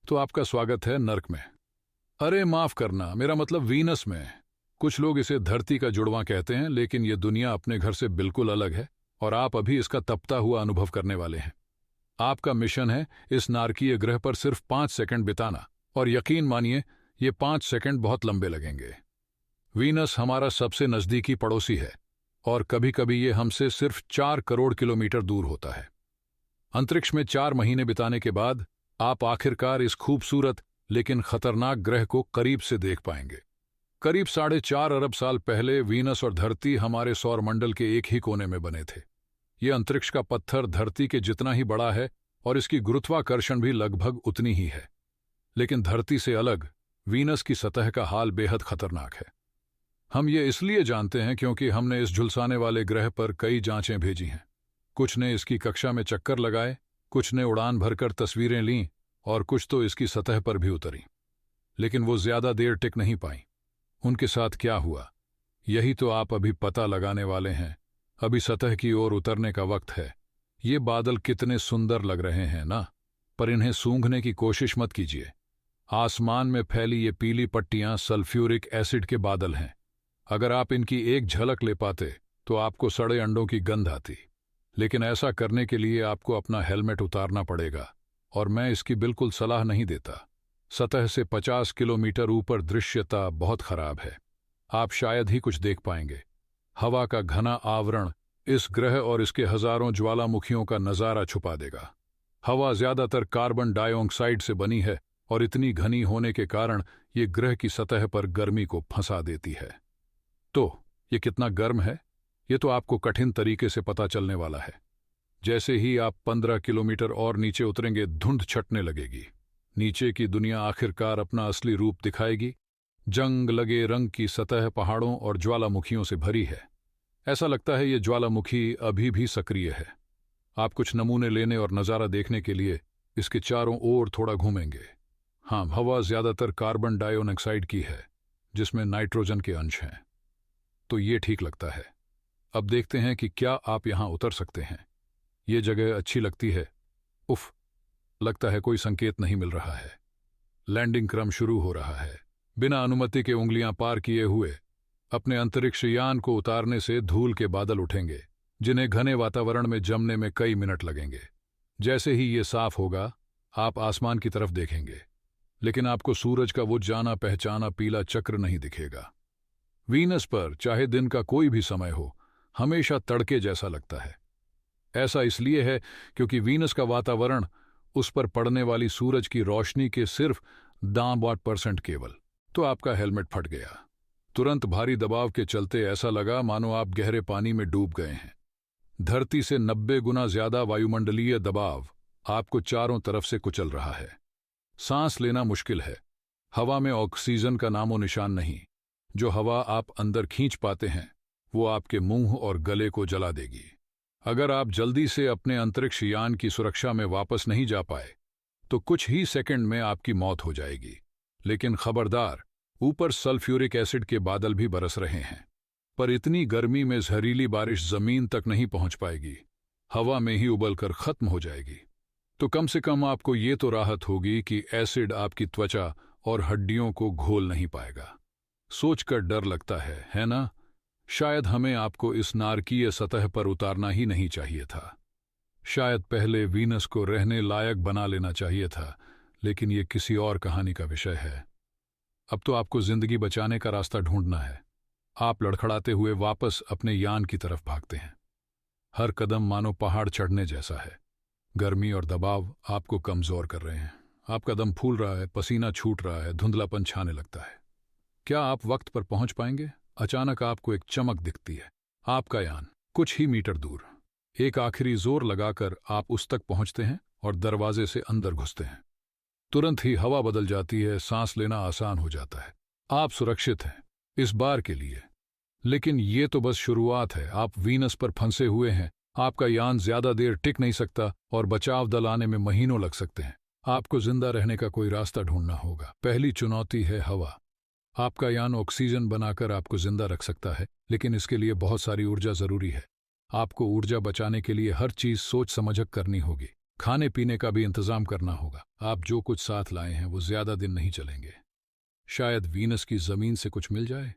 तो आपका स्वागत है नर्क में। अरे माफ करना, मेरा मतलब वीनस में। कुछ लोग इसे धरती का जुड़वां कहते हैं, लेकिन यह दुनिया अपने घर से बिल्कुल अलग है और आप अभी इसका तपता हुआ अनुभव करने वाले हैं। आपका मिशन है इस नारकीय ग्रह पर सिर्फ 5 सेकंड बिताना, और यकीन मानिए ये 5 सेकंड बहुत लंबे लगेंगे। वीनस हमारा सबसे नजदीकी पड़ोसी है और कभी कभी ये हमसे सिर्फ 4 करोड़ किलोमीटर दूर होता है। अंतरिक्ष में 4 महीने बिताने के बाद आप आखिरकार इस खूबसूरत लेकिन खतरनाक ग्रह को करीब से देख पाएंगे। करीब 4.5 अरब साल पहले वीनस और धरती हमारे सौरमंडल के एक ही कोने में बने थे। यह अंतरिक्ष का पत्थर धरती के जितना ही बड़ा है और इसकी गुरुत्वाकर्षण भी लगभग उतनी ही है। लेकिन धरती से अलग वीनस की सतह का हाल बेहद खतरनाक है। हम ये इसलिए जानते हैं क्योंकि हमने इस झुलसाने वाले ग्रह पर कई जांचें भेजी हैं। कुछ ने इसकी कक्षा में चक्कर लगाए, कुछ ने उड़ान भरकर तस्वीरें लीं और कुछ तो इसकी सतह पर भी उतरी, लेकिन वो ज्यादा देर टिक नहीं पाई। उनके साथ क्या हुआ, यही तो आप अभी पता लगाने वाले हैं। अभी सतह की ओर उतरने का वक्त है। ये बादल कितने सुंदर लग रहे हैं ना, पर इन्हें सूंघने की कोशिश मत कीजिए। आसमान में फैली ये पीली पट्टियां सल्फ्यूरिक एसिड के बादल हैं। अगर आप इनकी एक झलक ले पाते तो आपको सड़े अंडों की गंध आती। लेकिन ऐसा करने के लिए आपको अपना हेलमेट उतारना पड़ेगा, और मैं इसकी बिल्कुल सलाह नहीं देता। सतह से 50 किलोमीटर ऊपर दृश्यता बहुत खराब है। आप शायद ही कुछ देख पाएंगे। हवा का घना आवरण इस ग्रह और इसके हजारों ज्वालामुखियों का नजारा छुपा देगा। हवा ज्यादातर कार्बन डाइऑक्साइड से बनी है और इतनी घनी होने के कारण ये ग्रह की सतह पर गर्मी को फंसा देती है। तो ये कितना गर्म है, ये तो आपको कठिन तरीके से पता चलने वाला है। जैसे ही आप 15 किलोमीटर और नीचे उतरेंगे, धुंध छटने लगेगी। नीचे की दुनिया आखिरकार अपना असली रूप दिखाएगी। जंग लगे रंग की सतह पहाड़ों और ज्वालामुखियों से भरी है। ऐसा लगता है ये ज्वालामुखी अभी भी सक्रिय है। आप कुछ नमूने लेने और नज़ारा देखने के लिए इसके चारों ओर थोड़ा घूमेंगे। हाँ, हवा ज्यादातर कार्बन डाइऑक्साइड की है, जिसमें नाइट्रोजन के अंश हैं। तो ये ठीक लगता है। अब देखते हैं कि क्या आप यहां उतर सकते हैं। ये जगह अच्छी लगती है। उफ, लगता है कोई संकेत नहीं मिल रहा है। लैंडिंग क्रम शुरू हो रहा है। बिना अनुमति के उंगलियां पार किए हुए अपने अंतरिक्ष यान को उतारने से धूल के बादल उठेंगे, जिन्हें घने वातावरण में जमने में कई मिनट लगेंगे। जैसे ही ये साफ होगा, आप आसमान की तरफ देखेंगे, लेकिन आपको सूरज का वो जाना पहचाना पीला चक्र नहीं दिखेगा। वीनस पर चाहे दिन का कोई भी समय हो, हमेशा तड़के जैसा लगता है। ऐसा इसलिए है क्योंकि वीनस का वातावरण उस पर पड़ने वाली सूरज की रोशनी के सिर्फ 10% केवल। तो आपका हेलमेट फट गया। तुरंत भारी दबाव के चलते ऐसा लगा मानो आप गहरे पानी में डूब गए हैं। धरती से 90 गुना ज्यादा वायुमंडलीय दबाव आपको चारों तरफ से कुचल रहा है। सांस लेना मुश्किल है। हवा में ऑक्सीजन का नामो निशान नहीं। जो हवा आप अंदर खींच पाते हैं वो आपके मुंह और गले को जला देगी। अगर आप जल्दी से अपने अंतरिक्ष यान की सुरक्षा में वापस नहीं जा पाए तो कुछ ही सेकंड में आपकी मौत हो जाएगी। लेकिन खबरदार, ऊपर सल्फ्यूरिक एसिड के बादल भी बरस रहे हैं, पर इतनी गर्मी में जहरीली बारिश जमीन तक नहीं पहुंच पाएगी, हवा में ही उबलकर खत्म हो जाएगी। तो कम से कम आपको ये तो राहत होगी कि एसिड आपकी त्वचा और हड्डियों को घोल नहीं पाएगा। सोचकर डर लगता है ना? शायद हमें आपको इस नारकीय सतह पर उतारना ही नहीं चाहिए था। शायद पहले वीनस को रहने लायक बना लेना चाहिए था, लेकिन ये किसी और कहानी का विषय है। अब तो आपको जिंदगी बचाने का रास्ता ढूंढना है। आप लड़खड़ाते हुए वापस अपने यान की तरफ भागते हैं। हर कदम मानो पहाड़ चढ़ने जैसा है। गर्मी और दबाव आपको कमजोर कर रहे हैं। आपका दम फूल रहा है, पसीना छूट रहा है, धुंधलापन छाने लगता है। क्या आप वक्त पर पहुंच पाएंगे? अचानक आपको एक चमक दिखती है। आपका यान कुछ ही मीटर दूर। एक आखिरी जोर लगाकर आप उस तक पहुंचते हैं और दरवाजे से अंदर घुसते हैं। तुरंत ही हवा बदल जाती है, सांस लेना आसान हो जाता है। आप सुरक्षित हैं इस बार के लिए। लेकिन ये तो बस शुरुआत है। आप वीनस पर फंसे हुए हैं। आपका यान ज्यादा देर टिक नहीं सकता और बचाव दल आने में महीनों लग सकते हैं। आपको जिंदा रहने का कोई रास्ता ढूंढना होगा। पहली चुनौती है हवा। आपका यान ऑक्सीजन बनाकर आपको जिंदा रख सकता है, लेकिन इसके लिए बहुत सारी ऊर्जा जरूरी है। आपको ऊर्जा बचाने के लिए हर चीज सोच समझकर करनी होगी। खाने पीने का भी इंतजाम करना होगा। आप जो कुछ साथ लाए हैं वो ज्यादा दिन नहीं चलेंगे। शायद वीनस की जमीन से कुछ मिल जाए।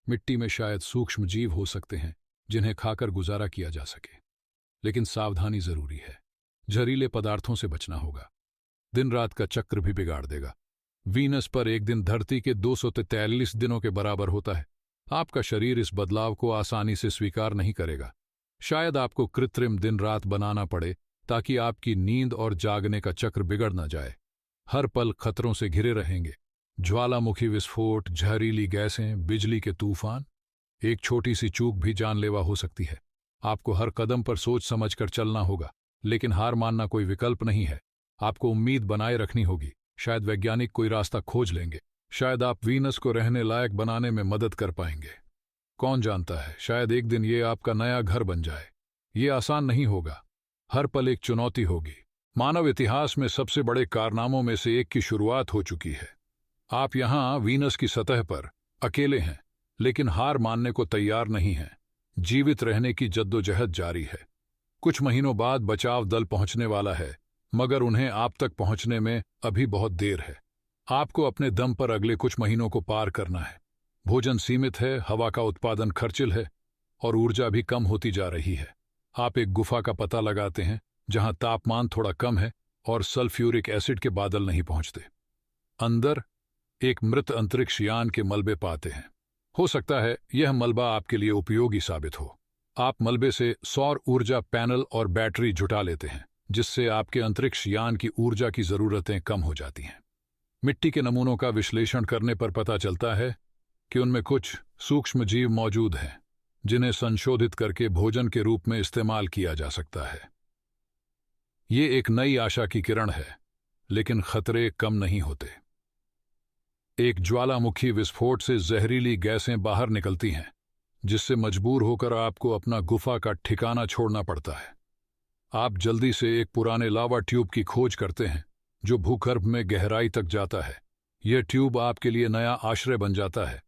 मिट्टी में शायद सूक्ष्म जीव हो सकते हैं जिन्हें खाकर गुजारा किया जा सके, लेकिन सावधानी जरूरी है। जहरीले पदार्थों से बचना होगा। दिन रात का चक्र भी बिगाड़ देगा। वीनस पर एक दिन धरती के 243 दिनों के बराबर होता है। आपका शरीर इस बदलाव को आसानी से स्वीकार नहीं करेगा। शायद आपको कृत्रिम दिन रात बनाना पड़े ताकि आपकी नींद और जागने का चक्र बिगड़ न जाए। हर पल खतरों से घिरे रहेंगे। ज्वालामुखी विस्फोट, जहरीली गैसें, बिजली के तूफान। एक छोटी सी चूक भी जानलेवा हो सकती है। आपको हर कदम पर सोच समझकर चलना होगा, लेकिन हार मानना कोई विकल्प नहीं है। आपको उम्मीद बनाए रखनी होगी। शायद वैज्ञानिक कोई रास्ता खोज लेंगे। शायद आप वीनस को रहने लायक बनाने में मदद कर पाएंगे। कौन जानता है, शायद एक दिन ये आपका नया घर बन जाए। ये आसान नहीं होगा। हर पल एक चुनौती होगी। मानव इतिहास में सबसे बड़े कारनामों में से एक की शुरुआत हो चुकी है। आप यहां वीनस की सतह पर अकेले हैं, लेकिन हार मानने को तैयार नहीं हैं। जीवित रहने की जद्दोजहद जारी है। कुछ महीनों बाद बचाव दल पहुंचने वाला है, मगर उन्हें आप तक पहुंचने में अभी बहुत देर है। आपको अपने दम पर अगले कुछ महीनों को पार करना है। भोजन सीमित है, हवा का उत्पादन खर्चिल है और ऊर्जा भी कम होती जा रही है। आप एक गुफा का पता लगाते हैं जहां तापमान थोड़ा कम है और सल्फ्यूरिक एसिड के बादल नहीं पहुंचते। अंदर एक मृत अंतरिक्ष यान के मलबे पाते हैं। हो सकता है यह मलबा आपके लिए उपयोगी साबित हो। आप मलबे से सौर ऊर्जा पैनल और बैटरी जुटा लेते हैं, जिससे आपके अंतरिक्ष यान की ऊर्जा की जरूरतें कम हो जाती हैं। मिट्टी के नमूनों का विश्लेषण करने पर पता चलता है कि उनमें कुछ सूक्ष्म जीव मौजूद हैं जिन्हें संशोधित करके भोजन के रूप में इस्तेमाल किया जा सकता है। ये एक नई आशा की किरण है, लेकिन खतरे कम नहीं होते। एक ज्वालामुखी विस्फोट से जहरीली गैसें बाहर निकलती हैं, जिससे मजबूर होकर आपको अपना गुफा का ठिकाना छोड़ना पड़ता है। आप जल्दी से एक पुराने लावा ट्यूब की खोज करते हैं जो भूगर्भ में गहराई तक जाता है। यह ट्यूब आपके लिए नया आश्रय बन जाता है।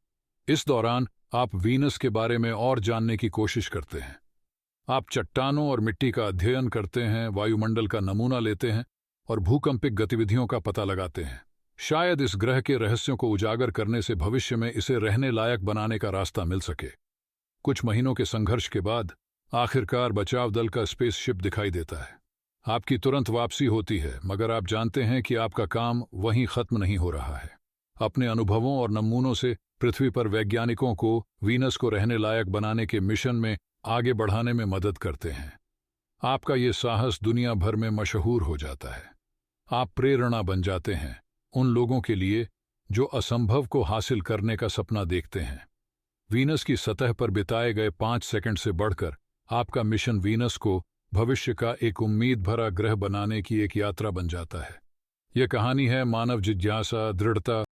इस दौरान आप वीनस के बारे में और जानने की कोशिश करते हैं। आप चट्टानों और मिट्टी का अध्ययन करते हैं, वायुमंडल का नमूना लेते हैं और भूकंपिक गतिविधियों का पता लगाते हैं। शायद इस ग्रह के रहस्यों को उजागर करने से भविष्य में इसे रहने लायक बनाने का रास्ता मिल सके। कुछ महीनों के संघर्ष के बाद आखिरकार बचाव दल का स्पेसशिप दिखाई देता है। आपकी तुरंत वापसी होती है, मगर आप जानते हैं कि आपका काम वहीं खत्म नहीं हो रहा है। अपने अनुभवों और नमूनों से पृथ्वी पर वैज्ञानिकों को वीनस को रहने लायक बनाने के मिशन में आगे बढ़ाने में मदद करते हैं। आपका ये साहस दुनिया भर में मशहूर हो जाता है। आप प्रेरणा बन जाते हैं उन लोगों के लिए जो असंभव को हासिल करने का सपना देखते हैं। वीनस की सतह पर बिताए गए 5 सेकंड से बढ़कर आपका मिशन वीनस को भविष्य का एक उम्मीद भरा ग्रह बनाने की एक यात्रा बन जाता है। यह कहानी है मानव जिज्ञासा, दृढ़ता